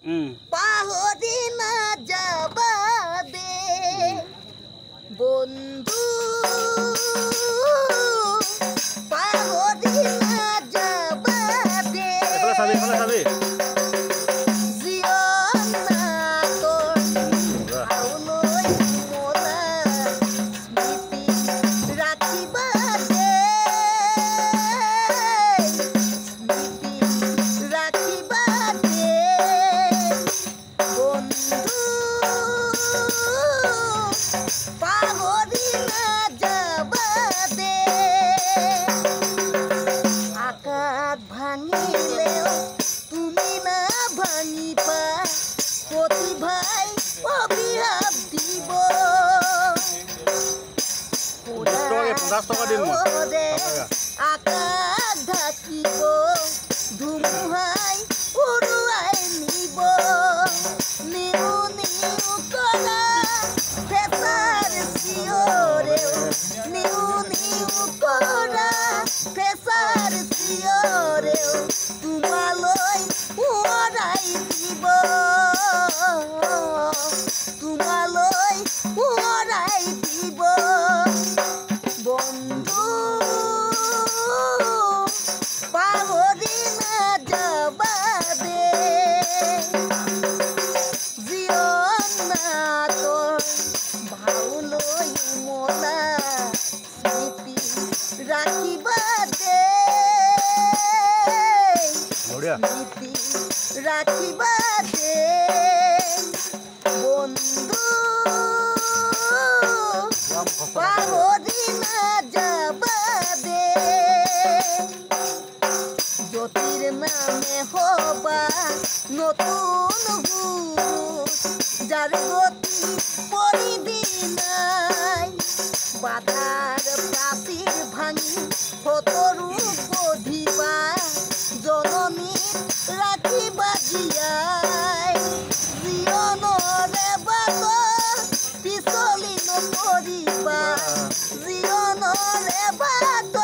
পাহৰি নাযাবা দে বন্ধু পাহৰি নাযাবা দে জীৱন তোৰ ভাওলৈ মোলা স্মৃতি ৰাখিবা দে স্মৃতি ৰাখিবা দে বন্ধু পাহৰি নাযাবা দে আকাশ ভাঙিলেও তুমি না ভাঙিবা প্ৰতিভাই অভিশাপ দিব আকাশ ঢাকিব ধুমুহাই উৰুৱাই নিব নিউ নিউ কৰা ফেচাৰ চিঞৰেও নিউ নিউ কৰা ফেচাৰ চিঞৰেও তোমালৈ উৰাই দিব তোমালৈ উৰাই দিব বন্ধু পাহৰি নাযাবা দে জীৱন তোৰ ভাওলৈ মোলা স্মৃতি ৰাখিবা দে স্মৃতি ৰাখিবা দে বন্ধু পাহৰি নাযাবা দে জ্যোতিৰ নামে হবা নতুন গোট যাৰ গতি পৰিধি নাই বাধাৰ প্ৰাচীৰ ভাঙি সতৰু গঢ়িবা জননীক ৰাখিবা জীয়াই জীৱনৰে বাট পিছলি নপৰিবা জীৱনৰে বাট